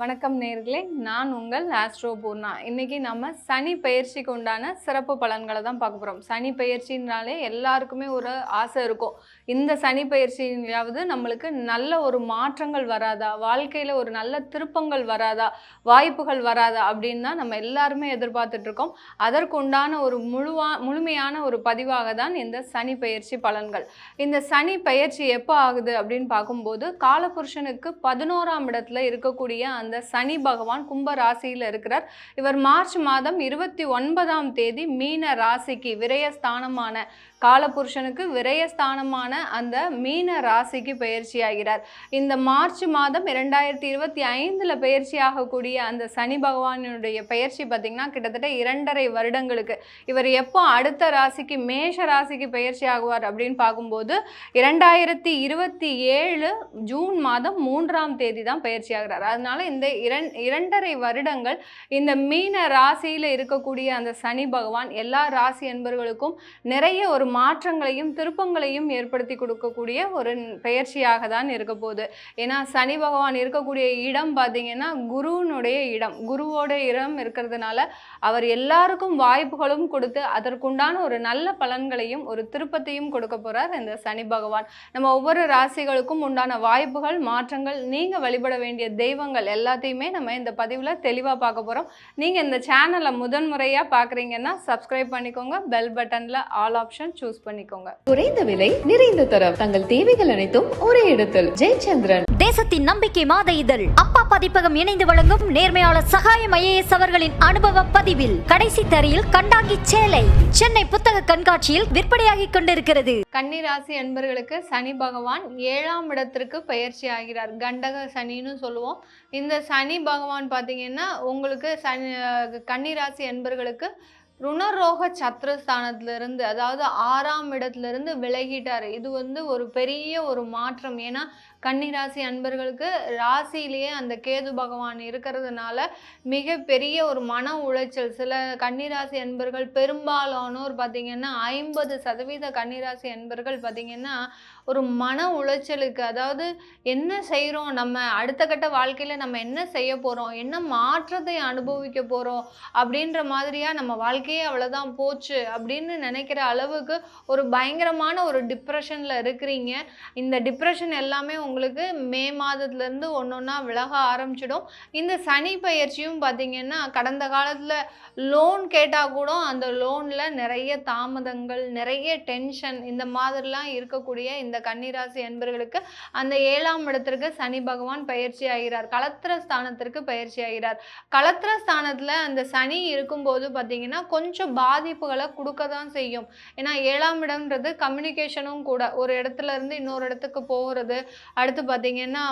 வணக்கம் நேர்களே, நான் உங்கள் ஆஸ்ட்ரோ பூர்ணா. இன்னைக்கு நம்ம சனி பெயர்ச்சிக்கு உண்டான சிறப்பு பலன்களை தான் பார்க்க போகிறோம். சனி பெயர்ச்சினாலே எல்லாருக்குமே ஒரு ஆசை இருக்கும். இந்த சனி பெயர்ச்சியாவது நம்மளுக்கு நல்ல ஒரு மாற்றங்கள் வராதா, வாழ்க்கையில் ஒரு நல்ல திருப்பங்கள் வராதா, வாய்ப்புகள் வராதா அப்படின்னு தான் நம்ம எல்லாருமே எதிர்பார்த்துட்டு இருக்கோம். அதற்கு உண்டான ஒரு முழுமையான ஒரு பதிவாக தான் இந்த சனி பெயர்ச்சி பலன்கள். இந்த சனி பெயர்ச்சி எப்போ ஆகுது அப்படின்னு பார்க்கும்போது, காலபுருஷனுக்கு 11ஆம் இடத்துல இருக்கக்கூடிய அந்த சனி பகவான் கும்ப ராசியில் இருக்கிறார். இவர் மார்ச் மாதம் 29ஆம் தேதி மீன ராசிக்கு விரயஸ்தானமான காலபுருஷனுக்கு விரயஸ்தானமான அந்த மீன ராசிக்கு பயிற்சி ஆகிறார். இந்த மார்ச் மாதம் 2025 பயிற்சி ஆகக்கூடிய அந்த சனி பகவானுடைய பயிற்சி பார்த்திங்கன்னா கிட்டத்தட்ட 2.5 வருடங்களுக்கு. இவர் எப்போ அடுத்த ராசிக்கு மேஷ ராசிக்கு பயிற்சி ஆகுவார் அப்படின்னு பார்க்கும்போது 2027 ஜூன் மாதம் 3ஆம் தேதி தான் பயிற்சி ஆகிறார். அதனால இந்த 2.5 வருடங்கள் இந்த மீன ராசியில் இருக்கக்கூடிய அந்த சனி பகவான் எல்லா ராசி என்பவர்களுக்கும் நிறைய ஒரு மாற்றங்களையும் திருப்பங்களையும் ஏற்படுத்தி கொடுக்கக்கூடிய ஒரு பெயர்ச்சியாக தான் இருக்க போகுது. ஏன்னா சனி பகவான் இருக்கக்கூடிய இடம் பார்த்தீங்கன்னா குருவினுடைய இடம், குருவோட இடம் இருக்கிறதுனால அவர் எல்லாருக்கும் வாய்ப்புகளும் கொடுத்து அதற்குண்டான ஒரு நல்ல பலன்களையும் ஒரு திருப்பத்தையும் கொடுக்க போறார் இந்த சனி பகவான். நம்ம ஒவ்வொரு ராசிகளுக்கும் உண்டான வாய்ப்புகள் மாற்றங்கள் நீங்க வழிபட வேண்டிய தெய்வங்கள் எல்லாத்தையுமே நம்ம இந்த பதிவுல தெளிவா பார்க்க போறோம். நீங்க இந்த சேனலை முதன்முறையா பாக்குறீங்கன்னா சப்ஸ்கிரைப் பண்ணிக்கோங்க, பெல் பட்டன்ல ஆல் ஆப்ஷன் சூஸ் பண்ணிக்கோங்க. குறைந்த விலை நிறைந்த தரம், தங்கள் தேவைகள் அனைத்தும் ஒரே இடத்தில். ஜெயச்சந்திரன் தேசத்தின் நம்பிக்கை மாத இதழ் அப்பா பதிப்பகம் இணைந்து வழங்கும் நேர்மையாளர் சகாயம் IAS அவர்களின் அனுபவ பதிவில் கடைசி தரையில் கண்டாங்கி சேலை சென்னை புத்தக கண்காட்சியில் விற்பனையாகிக் கொண்டிருக்கிறது. கன்னிராசி என்பர்களுக்கு சனி பகவான் 7ஆம் இடத்திற்கு பயிற்சி ஆகிறார். கண்டக சனின்னு சொல்லுவோம். இந்த சனி பகவான் பார்த்தீங்கன்னா உங்களுக்கு கன்னிராசி என்பர்களுக்கு ருணரோக சத்ருஸ்தானத்திலிருந்து, அதாவது 6ஆம் இடத்திலிருந்து விலகிட்டார். இது ஒரு பெரிய ஒரு மாற்றம். ஏன்னா கன்னிராசி அன்பர்களுக்கு ராசியிலேயே அந்த கேது பகவான் இருக்கிறதுனால மிக பெரிய ஒரு மன உளைச்சல். சில கன்னிராசி அன்பர்கள், பெரும்பாலானோர் பார்த்திங்கன்னா 50% கன்னிராசி அன்பர்கள் பார்த்திங்கன்னா ஒரு மன உளைச்சலுக்கு, அதாவது என்ன செய்கிறோம், நம்ம அடுத்த கட்ட வாழ்க்கையில் நம்ம என்ன செய்ய போகிறோம், என்ன மாற்றத்தை அனுபவிக்க போகிறோம் அப்படின்ற மாதிரியாக நம்ம வாழ்க்கையே அவ்வளோதான் போச்சு அப்படின்னு நினைக்கிற அளவுக்கு ஒரு பயங்கரமான ஒரு டிப்ரெஷனில் இருக்கிறீங்க. இந்த டிப்ரெஷன் எல்லாமே உங்களுக்கு மே மாதத்துலேருந்து ஒன்றா விலக ஆரம்பிச்சிடும். இந்த சனி பயிற்சியும் பார்த்திங்கன்னா கடந்த காலத்தில் லோன் கேட்டால் கூட அந்த லோனில் நிறைய தாமதங்கள், நிறைய டென்ஷன், இந்த மாதிரிலாம் இருக்கக்கூடிய இந்த கன்னிராசி என்பர்களுக்கு அந்த 7ஆம் இடத்திற்கு சனி பகவான் பயிற்சி ஆகிறார். களத்திர ஸ்தானத்திற்கு பயிற்சி ஆகிறார். களத்திர ஸ்தானத்தில் அந்த சனி இருக்கும்போது பார்த்திங்கன்னா கொஞ்சம் பாதிப்புகளை கொடுக்க தான் செய்யும். ஏன்னா 7ஆம் இடம்ன்றது கம்யூனிகேஷனும் கூட, ஒரு இடத்துல இருந்து இன்னொரு இடத்துக்கு போகிறது, அடுத்து பார்த்திங்கன்னா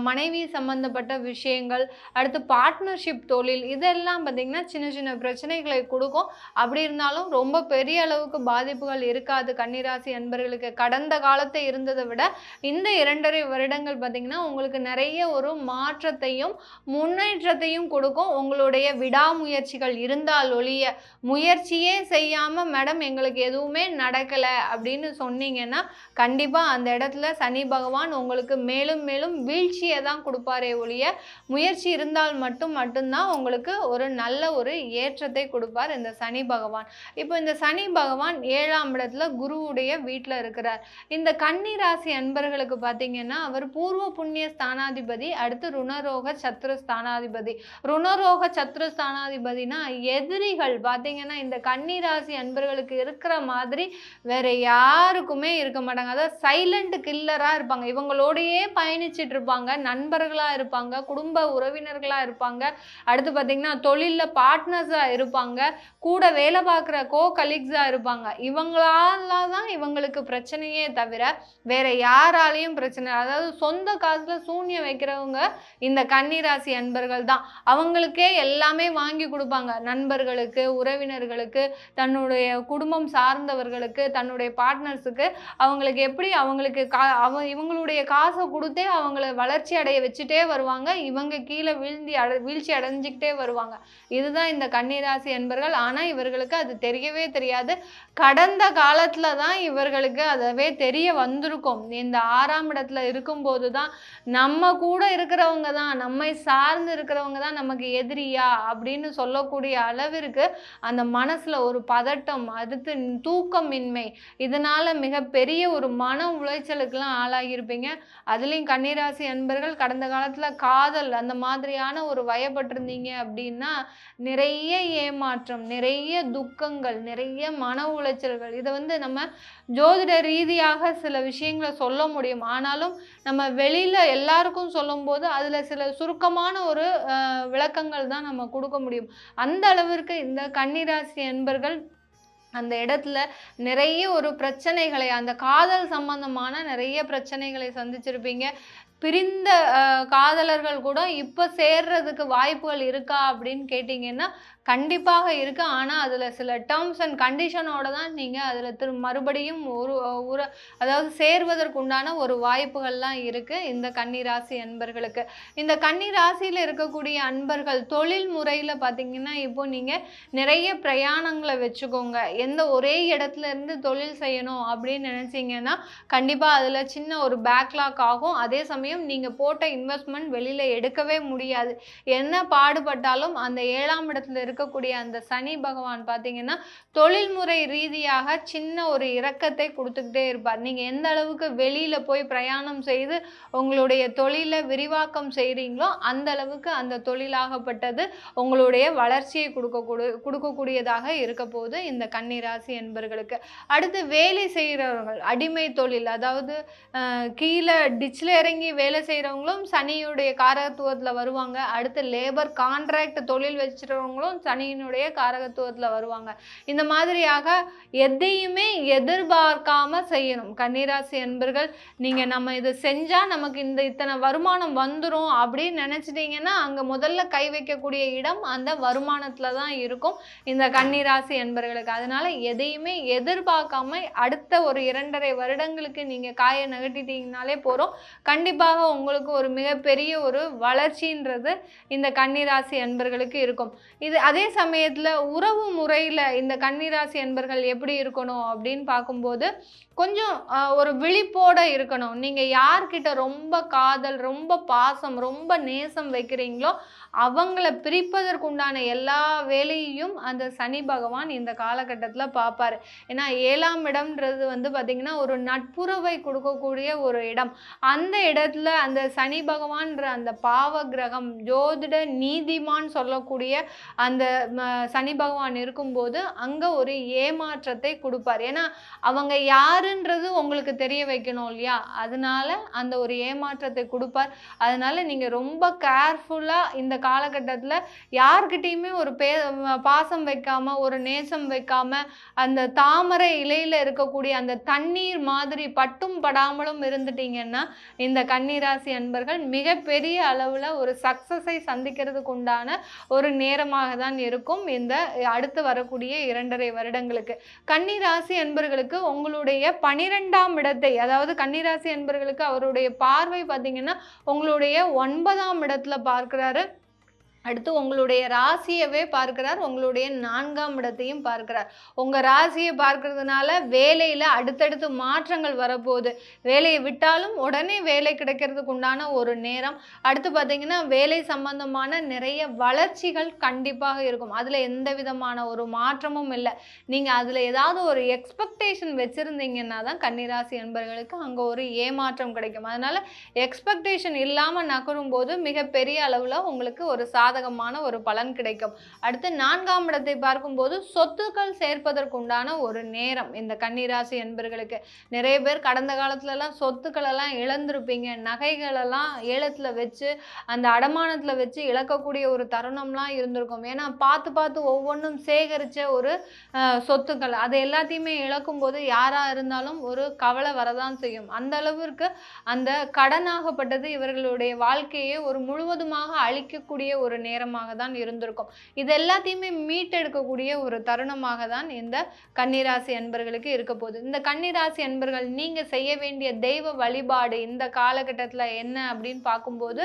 மனைவி சம்மந்தப்பட்ட விஷயங்கள், அடுத்து பார்ட்னர்ஷிப் தொழில், இதெல்லாம் பார்த்திங்கன்னா சின்ன சின்ன பிரச்சனைகளை கொடுக்கும். அப்படி இருந்தாலும் ரொம்ப பெரிய அளவுக்கு பாதிப்புகள் இருக்காது கன்னிராசி அன்பர்களுக்கு. கடந்த காலத்தை இருந்ததை விட இந்த 2.5 வருடங்கள் பார்த்திங்கன்னா உங்களுக்கு நிறைய ஒரு மாற்றத்தையும் முன்னேற்றத்தையும் கொடுக்கும். உங்களுடைய விடாமுயற்சிகள் இருந்தால் ஒழிய, முயற்சியே செய்யாமல் மேடம் எங்களுக்கு எதுவுமே நடக்கலை அப்படின்னு சொன்னீங்கன்னா கண்டிப்பாக அந்த இடத்துல சனி பகவான் உங்களுக்கு மேலும் மேலும் வீழ்ச்சியை தான் கொடுப்பாரே ஒழிய, முயற்சி இருந்தால் மட்டும்தான் உங்களுக்கு ஒரு நல்ல ஒரு ஏற்றத்தை கொடுப்பார் இந்த சனி பகவான். இப்போ இந்த சனி பகவான் 7ஆம் இடத்துல குருவுடைய வீட்டில் இருக்கிறார். இந்த கன்னிராசி அன்பர்களுக்கு பார்த்தீங்கன்னா அவர் பூர்வ புண்ணிய ஸ்தானாதிபதி, அடுத்து ருணரோக சத்ரு ஸ்தானாதிபதி. ருணரோக சத்ரு ஸ்தானாதிபதினா எதிரிகள் பார்த்தீங்கன்னா இந்த கன்னிராசி அன்பர்களுக்கு இருக்கிற மாதிரி வேற யாருக்குமே இருக்க மாட்டாங்க. அதாவது சைலண்ட் கில்லராக இருப்பாங்க. இவங்களோடையே பயணிச்சுட்டு இருப்பாங்க, நண்பர்களாக இருப்பாங்க, குடும்ப உறவினர்களாக இருப்பாங்க, அடுத்து பார்த்தீங்கன்னா தொழிலில் பார்ட்னர்ஸாக இருப்பாங்க, கூட வேலை பார்க்குற கலீக்ஸாக இருப்பாங்க. இவங்களால தான் இவங்களுக்கு பிரச்சனையே தவிர வேற யாராலையும் பிரச்சனை. அதாவது சொந்த காசில் சூன்யம் வைக்கிறவங்க இந்த கன்னிராசி அன்பர்கள் தான். அவங்களுக்கே எல்லாமே வாங்கி கொடுப்பாங்க, நண்பர்களுக்கு, உறவினர்களுக்கு, தன்னுடைய குடும்பம் சார்ந்தவர்களுக்கு, தன்னுடைய பார்ட்னர்ஸுக்கு. அவங்களுக்கு எப்படி அவங்களுக்கு இவங்களுடைய காசு காசை கொடுத்தே அவங்கள வளர்ச்சி அடைய வச்சுட்டே வருவாங்க. இவங்க கீழே வீழ்ச்சி அடைஞ்சிக்கிட்டே வருவாங்க. இதுதான் இந்த கன்னிராசி என்பர்கள். ஆனா இவர்களுக்கு அது தெரியவே தெரியாது. கடந்த காலத்துல தான் இவர்களுக்கு அதவே தெரிய வந்திருக்கும். இந்த 6ஆம் இடத்துல இருக்கும்போது தான் நம்ம கூட இருக்கிறவங்க தான், நம்மை சார்ந்து இருக்கிறவங்க தான் நமக்கு எதிரியா அப்படின்னு சொல்லக்கூடிய அளவிற்கு அந்த மனசுல ஒரு பதட்டம், அடுத்து தூக்கமின்மை, இதனால மிகப்பெரிய ஒரு மன உளைச்சலுக்கெல்லாம் ஆளாகியிருப்பீங்க. அதுலேயும் கன்னிராசி அன்பர்கள் கடந்த காலத்துல காதல் அந்த மாதிரியான ஒரு வயப்பட்டிருந்தீங்க அப்படின்னா நிறைய ஏமாற்றம், நிறைய துக்கங்கள், நிறைய மன உளைச்சல்கள். இதை நம்ம ஜோதிட ரீதியாக சில விஷயங்களை சொல்ல முடியும். ஆனாலும் நம்ம வெளியில எல்லாருக்கும் சொல்லும்போது அதுல சில சுருக்கமான ஒரு விளக்கங்கள் தான் நம்ம கொடுக்க முடியும். அந்த அளவிற்கு இந்த கன்னிராசி என்பர்கள் அந்த இடத்துல நிறைய ஒரு பிரச்சனைகளை, அந்த காதல் சம்பந்தமான நிறைய பிரச்சனைகளை சந்திச்சிருப்பீங்க. பிரிந்த காதலர்கள் கூட இப்போ சேர்றதுக்கு வாய்ப்புகள் இருக்கா அப்படின்னு கேட்டிங்கன்னா கண்டிப்பாக இருக்கு. ஆனால் அதில் சில டேர்ம்ஸ் அண்ட் கண்டிஷனோட தான் நீங்கள் அதில் மறுபடியும் அதாவது சேர்வதற்கு உண்டான ஒரு வாய்ப்புகள்லாம் இருக்குது இந்த கன்னிராசி அன்பர்களுக்கு. இந்த கன்னிராசியில் இருக்கக்கூடிய அன்பர்கள் தொழில் முறையில் பார்த்தீங்கன்னா இப்போ நீங்கள் நிறைய பிரயாணங்களை வச்சுக்கோங்க. எந்த ஒரே இடத்துல இருந்து தொழில் செய்யணும் அப்படின்னு நினச்சிங்கன்னா கண்டிப்பாக அதில் சின்ன ஒரு பேக்லாக் ஆகும். அதே சமயம் நீங்கள் போட்ட இன்வெஸ்ட்மெண்ட் வெளியில் எடுக்கவே முடியாது. என்ன பாடுபட்டாலும் அந்த 7ஆம் இடத்துல இருக்கக்கூடிய அந்த சனி பகவான் பார்த்தீங்கன்னா தொழில்முறை ரீதியாக சின்ன ஒரு இரக்கத்தை கொடுத்துக்கிட்டே இருப்பார். நீங்கள் எந்த அளவுக்கு வெளியில் போய் பிரயாணம் செய்து உங்களுடைய தொழிலை விரிவாக்கம் செய்கிறீங்களோ அந்த அளவுக்கு அந்த தொழிலாகப்பட்டது உங்களுடைய வளர்ச்சியை கொடுக்கக்கூடியதாக இருக்க போது இந்த கன்னிராசி என்பர்களுக்கு. அடுத்து வேலை செய்கிறவர்கள், அடிமை தொழில், அதாவது கீழே டிச்சில் இறங்கி வேலை செய்கிறவங்களும் சனியுடைய காரகத்துவத்தில் வருவாங்க. அடுத்து லேபர் கான்ட்ராக்ட் தொழில் வச்சுருவவங்களும் சனியினுடைய காரகத்துவத்தில் வருவாங்க. இந்த மாதிரியாக எதையுமே எதிர்பார்க்காம செய்யணும் கன்னிராசி என்பர்கள். நீங்கள் நம்ம இது செஞ்சால் நமக்கு இத்தனை வருமானம் வந்துடும் அப்படின்னு நினச்சிட்டிங்கன்னா அங்கே முதல்ல கை வைக்கக்கூடிய இடம் அந்த வருமானத்தில் தான் இருக்கும் இந்த கன்னிராசி என்பர்களுக்கு. அதனால எதையுமே எதிர்பார்க்காம அடுத்த ஒரு 2.5 வருடங்களுக்கு நீங்கள் காயை நகட்டிட்டீங்கனாலே போகிறோம். கண்டிப்பாக உங்களுக்கு ஒரு மிகப்பெரிய ஒரு வளர்ச்சின்றது இந்த கன்னிராசி அன்பர்களுக்கு இருக்கும். இது அதே சமயத்தில் உறவு முறையில் இந்த கன்னிராசி அன்பர்கள் எப்படி இருக்கணும் அப்படின்னு பார்க்கும்போது கொஞ்சம் ஒரு விழிப்போடு இருக்கணும். நீங்கள் யார்கிட்ட ரொம்ப காதல், ரொம்ப பாசம், ரொம்ப நேசம் வைக்கிறீங்களோ அவங்கள பிரிப்பதற்குண்டான எல்லா வேலையையும் அந்த சனி பகவான் இந்த காலகட்டத்தில் பார்ப்பார். ஏன்னா 7ஆம் இடம்ன்றது பார்த்திங்கன்னா ஒரு நட்புறவை கொடுக்கக்கூடிய ஒரு இடம். அந்த இடத்துல அந்த சனி பகவான்ற அந்த பாவ கிரகம், ஜோதிட நீதிமான் சொல்லக்கூடிய அந்த சனி பகவான் இருக்கும்போது அங்கே ஒரு ஏமாற்றத்தை கொடுப்பார். ஏன்னா அவங்க யாருன்றது உங்களுக்கு தெரிய வைக்கணும் இல்லையா, அதனால அந்த ஒரு ஏமாற்றத்தை கொடுப்பார். அதனால நீங்கள் ரொம்ப கேர்ஃபுல்லாக இந்த காலகட்டத்தில் யார்கிட்டையுமே ஒரு பாசம் வைக்காம, ஒரு நேசம் வைக்காம, அந்த தாமரை இலையில் இருக்கக்கூடிய அந்த தண்ணீர் மாதிரி பட்டும் படாமலும் இருந்துட்டீங்கன்னா இந்த கன்னிராசி அன்பர்கள் மிகப்பெரிய அளவில் ஒரு சக்சஸை சந்திக்கிறதுக்கு உண்டான ஒரு நேரமாக தான் இருக்கும் இந்த அடுத்து வரக்கூடிய 2.5 வருடங்களுக்கு. கன்னிராசி அன்பர்களுக்கு உங்களுடைய 12ஆம் இடத்தை, அதாவது கன்னிராசி அன்பர்களுக்கு அவருடைய பார்வை பார்த்தீங்கன்னா உங்களுடைய 9ஆம் இடத்துல பார்க்கிறாரு. அடுத்து உங்களுடைய ராசியவே பார்க்கிறார், உங்களுடைய 4ஆம் இடத்தையும் பார்க்கிறார். உங்கள் ராசியை பார்க்கறதுனால வேலையில் அடுத்தடுத்து மாற்றங்கள் வரப்போகுது. வேலையை விட்டாலும் உடனே வேலை கிடைக்கிறதுக்கு உண்டான ஒரு நேரம். அடுத்து பார்த்தீங்கன்னா வேலை சம்பந்தமான நிறைய வளர்ச்சிகள் கண்டிப்பாக இருக்கும். அதில் எந்த விதமான ஒரு மாற்றமும் இல்லை. நீங்கள் அதில் ஏதாவது ஒரு எக்ஸ்பெக்டேஷன் வச்சுருந்தீங்கன்னா தான் கன்னிராசி என்பவர்களுக்கு அங்கே ஒரு ஏமாற்றம் கிடைக்கும். அதனால் எக்ஸ்பெக்டேஷன் இல்லாமல் நகரும் போது மிகப்பெரிய அளவில் உங்களுக்கு ஒரு சாதகமான ஒரு பலன் கிடைக்கும். அடுத்து 4ஆம் இடத்தை பார்க்கும்போது சொத்துக்கள் சேர்ப்பதற்குண்டான ஒரு நேரம் இந்த கன்னிராசி என்பர்களுக்கு. நிறைய பேர் கடந்த காலத்துலலாம் சொத்துக்களெல்லாம் இழந்திருப்பீங்க. நகைகளெல்லாம் ஏலத்தில் வச்சு அந்த அடமானத்தில் வச்சு இழக்கக்கூடிய ஒரு தருணம்லாம் இருந்திருக்கும். ஏன்னா பார்த்து பார்த்து ஒவ்வொன்றும் சேகரித்த ஒரு சொத்துக்கள் அதை எல்லாத்தையுமே இழக்கும்போது யாராக இருந்தாலும் ஒரு கவலை வரதான் செய்யும். அந்த அளவிற்கு அந்த கடனாகப்பட்டது இவர்களுடைய வாழ்க்கையை ஒரு முழுவதுமாக அழிக்கக்கூடிய ஒரு நேரமாக தான் இருந்திருக்கும். இது எல்லாத்தையுமே மீட்டெடுக்கக்கூடிய ஒரு தருணமாக தான் இந்த கன்னிராசி அன்பர்களுக்கு இருக்க போகுது. இந்த கன்னிராசி அன்பர்கள் நீங்க செய்ய வேண்டிய தெய்வ வழிபாடு இந்த காலகட்டத்துல என்ன அப்படின்னு பார்க்கும்போது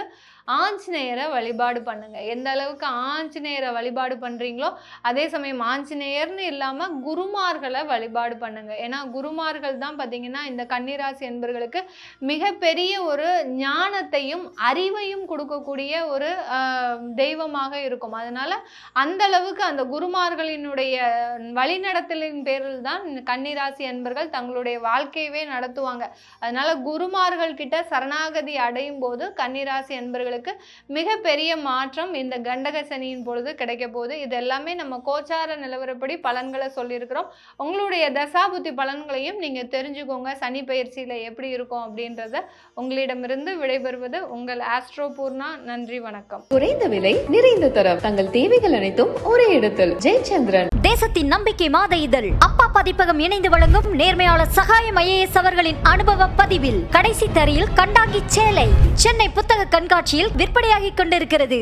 ஆஞ்சநேயரை வழிபாடு பண்ணுங்க. எந்த அளவுக்கு ஆஞ்சநேயரை வழிபாடு பண்றீங்களோ அதே சமயம் ஆஞ்சநேயர்னு இல்லாம குருமார்களை வழிபாடு பண்ணுங்க. ஏன்னா குருமார்கள் தான் பார்த்தீங்கன்னா இந்த கன்னிராசி என்பர்களுக்கு மிகப்பெரிய ஒரு ஞானத்தையும் அறிவையும் கொடுக்கக்கூடிய ஒரு தெய்வமாக இருக்கும். அதனால அந்த அளவுக்கு அந்த குருமார்களினுடைய வழிநடத்தலின் பேரில் தான் கன்னிராசி என்பர்கள் தங்களுடைய வாழ்க்கையவே நடத்துவாங்க. அதனால குருமார்கள் கிட்ட சரணாகதி அடையும் போது கன்னிராசி என்பர்களுக்கு மிகப்பெரிய மாற்றம் இந்த கண்டக சனியின் பொழுது கிடைக்க போகுது. இது எல்லாமே நம்ம கோச்சார நிலவரப்படி பலன்களை சொல்லியிருக்கிறோம். உங்களுடைய தசாபுத்தி பலன்களையும் நீங்க தெரிஞ்சுக்கோங்க. சனி பயிற்சியில எப்படி இருக்கும் அப்படின்றத. உங்களிடமிருந்து விடைபெறுவது உங்கள் ஆஸ்ட்ரோ பூர்ணா. நன்றி, வணக்கம். குறைந்த விலை நிறைந்த தரம் தங்கள் தேவைகள் அனைத்தும் ஒரே இடத்தில். ஜெயச்சந்திரன். தேசத்தின் நம்பிக்கை மாத இதழ் அப்பா பதிப்பகம் இணைந்து வழங்கும் நேர்மையாளர் சகாயம் ஐஏஎஸ் அவர்களின் அனுபவ பதிவில் கடைசி தரையில் கண்டாங்கி சேலை சென்னை புத்தக கண்காட்சியில் விற்பனையாகிக் கொண்டிருக்கிறது.